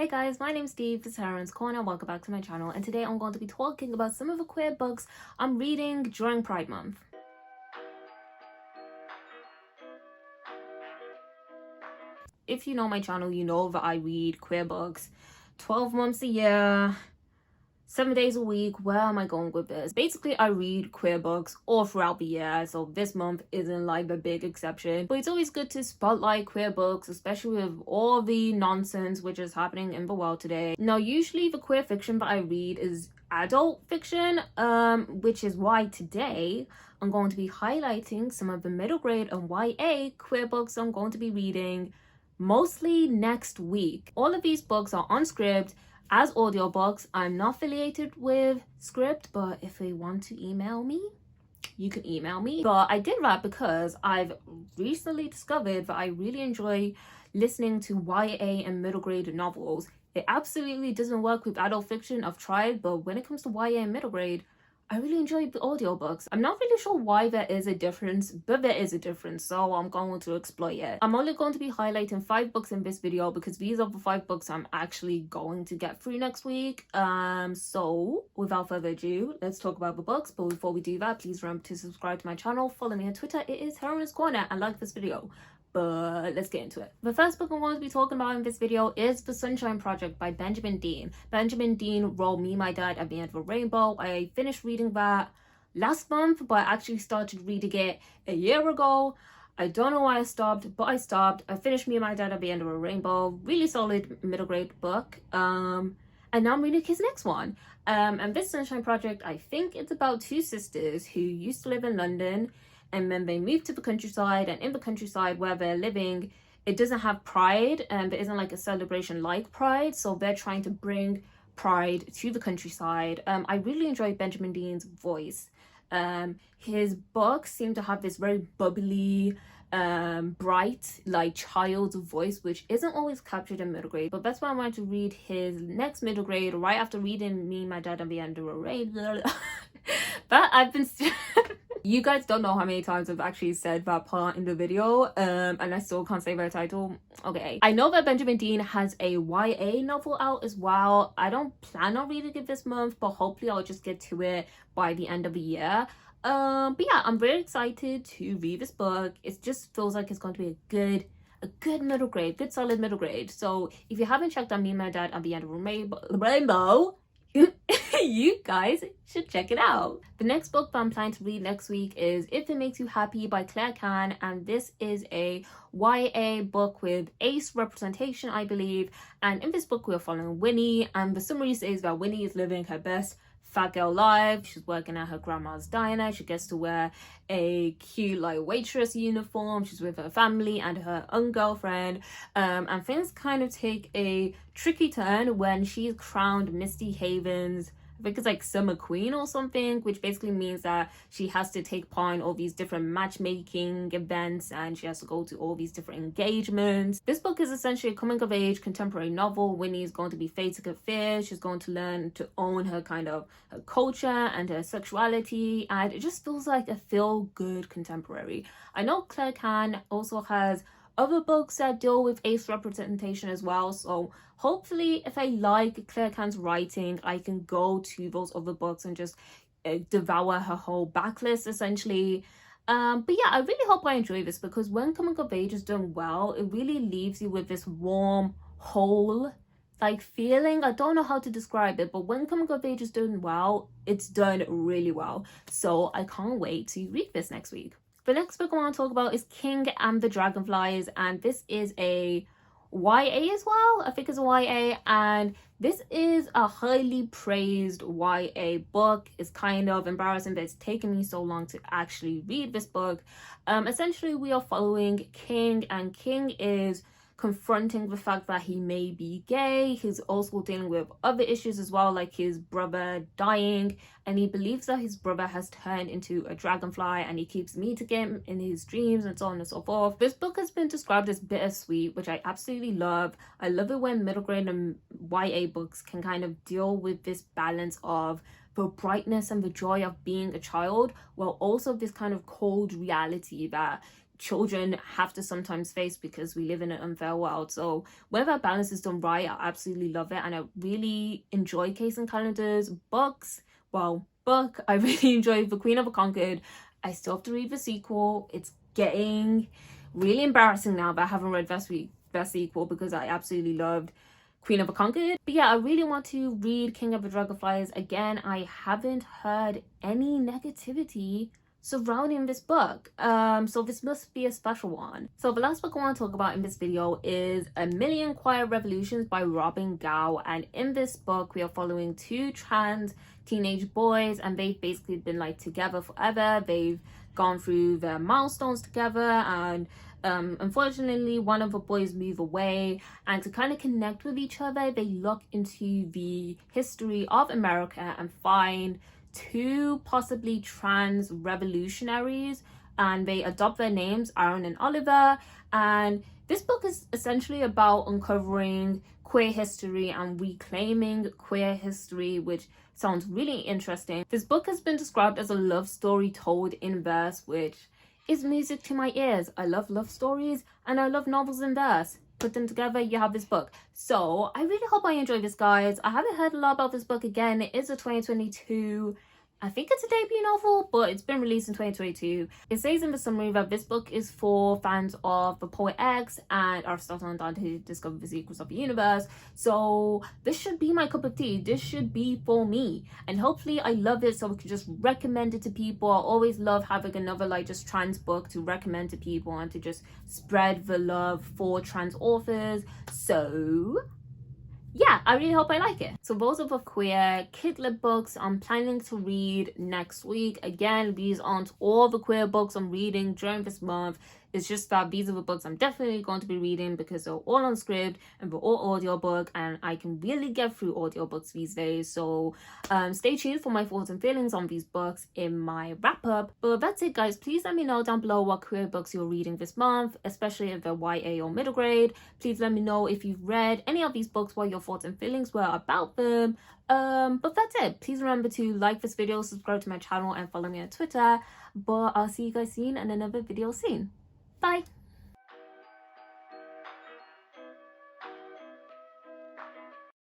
Hey guys, my name's Steve, this is Heroine's Corner, welcome back to my channel, and today I'm going to be talking about some of the queer books I'm reading during Pride Month. If you know my channel, you know that I read queer books 12 months a year, 7 days a week. Where am I going with this? Basically, I read queer books all throughout the year, so this month isn't like the big exception. But it's always good to spotlight queer books, especially with all the nonsense which is happening in the world today. Now, usually the queer fiction that I read is adult fiction, which is why today I'm going to be highlighting some of the middle grade and YA queer books I'm going to be reading mostly next week. All of these books are on script as audiobooks. I'm not affiliated with Script, but if they want to email me, you can email me. But I did that because I've recently discovered that I really enjoy listening to YA and middle grade novels. It absolutely doesn't work with adult fiction. I've tried, but when it comes to YA and middle grade, I really enjoy the audiobooks. I'm not really sure why there is a difference, but there is a difference, so I'm going to exploit it. I'm only going to be highlighting 5 books in this video because these are the 5 books I'm actually going to get through next week. So without further ado, let's talk about the books. But before we do that, please remember to subscribe to my channel, follow me on Twitter, it is Heroine's Corner, and like this video. But let's get into it. The first book I'm going to be talking about in this video is The Sunshine Project by Benjamin Dean. Benjamin Dean wrote Me, My Dad at the End of a Rainbow. I finished reading that last month, but I actually started reading it a year ago. I don't know why I stopped, but I stopped. I finished Me, My Dad at the End of a Rainbow. Really solid middle grade book. And now I'm reading his next one. And this Sunshine Project, I think it's about 2 sisters who used to live in London, and then they moved to the countryside, and in the countryside where they're living, it doesn't have Pride, and there isn't like a celebration like Pride, so they're trying to bring Pride to the countryside. I really enjoy Benjamin Dean's voice. His books seem to have this very bubbly, bright, like child's voice, which isn't always captured in middle grade. But that's why I wanted to read his next middle grade right after reading Me, My Dad, and the End of a Rainbow. But I've been you guys don't know how many times I've actually said that part in the video, and I still can't say the title. Okay, I know that Benjamin Dean has a YA novel out as well. I don't plan on reading it this month, but hopefully I'll just get to it by the end of the year. But yeah, I'm very excited to read this book. It just feels like it's going to be a good middle grade, good solid middle grade. So if you haven't checked out Me, My Dad at the End of a Rainbow, you guys should check it out. The next book that I'm planning to read next week is If It Makes You Happy by Claire Can, and this is a YA book with ace representation, I believe. And in this book we're following Winnie, and the summary says that Winnie is living her best fat girl life. She's working at her grandma's diner. She gets to wear a cute like waitress uniform. She's with her family and her own girlfriend, and things kind of take a tricky turn when she's crowned Misty Haven's, I think it's like Summer Queen or something, which basically means that she has to take part in all these different matchmaking events, and she has to go to all these different engagements. This book is essentially a coming-of-age contemporary novel. Winnie is going to be facing her fears. She's going to learn to own her her culture and her sexuality, and it just feels like a feel-good contemporary. I know Claire Can also has other books that deal with ace representation as well, so hopefully if I like Claire Can's writing, I can go to those other books and just devour her whole backlist essentially. But yeah, I really hope I enjoy this, because when coming of age is done well, it really leaves you with this warm, whole like feeling. I don't know how to describe it, but when coming of age is done well, it's done really well. So I can't wait to read this next week. The next book I want to talk about is King and the Dragonflies, and this is a YA as well. I think it's a YA, and this is a highly praised YA book. It's kind of embarrassing that it's taken me so long to actually read this book. Essentially we are following King, and King is confronting the fact that he may be gay. He's also dealing with other issues as well, like his brother dying, and he believes that his brother has turned into a dragonfly, and he keeps meeting him in his dreams and so on and so forth. This book has been described as bittersweet, which I absolutely love. I love it when middle grade and YA books can kind of deal with this balance of the brightness and the joy of being a child, while also this kind of cold reality that children have to sometimes face because we live in an unfair world. So whenever balance is done right, I absolutely love it, and I really enjoy Case and Calendar's books. Well, book, I really enjoyed The Queen of the Conquered. I still have to read the sequel. It's getting really embarrassing now that I haven't read the sequel, because I absolutely loved Queen of the Conquered. But yeah, I really want to read King of the Dragonflies again. I haven't heard any negativity surrounding this book, so this must be a special one. So the last book I want to talk about in this video is A Million Quiet Revolutions by Robin Gao, and in this book we are following two trans teenage boys, and they've basically been like together forever. They've gone through their milestones together, and unfortunately one of the boys move away, and to kind of connect with each other they look into the history of America and find two possibly trans revolutionaries, and they adopt their names, Aaron and Oliver. And this book is essentially about uncovering queer history and reclaiming queer history, which sounds really interesting. This book has been described as a love story told in verse, which is music to my ears. I love stories and I love novels in verse. Put them together, you have this book. So I really hope I enjoy this, guys. I haven't heard a lot about this book. Again, it is a 2022, I think it's a debut novel, but it's been released in 2022. It says in the summary that this book is for fans of the Poet X and Aristotle and Dante who discover the secrets of the universe. So this should be my cup of tea. This should be for me. And hopefully I love it so I can just recommend it to people. I always love having another like just trans book to recommend to people and to just spread the love for trans authors. So yeah, I really hope I like it. So those are the queer kidlit books I'm planning to read next week. Again, these aren't all the queer books I'm reading during this month. It's just that these are the books I'm definitely going to be reading because they're all on script and they're all audiobook, and I can really get through audiobooks these days. So stay tuned for my thoughts and feelings on these books in my wrap up. But that's it, guys. Please let me know down below what queer books you're reading this month, especially if they're YA or middle grade. Please let me know if you've read any of these books, what your thoughts and feelings were about them. But that's it. Please remember to like this video, subscribe to my channel, and follow me on Twitter. But I'll see you guys soon in another video soon. Bye.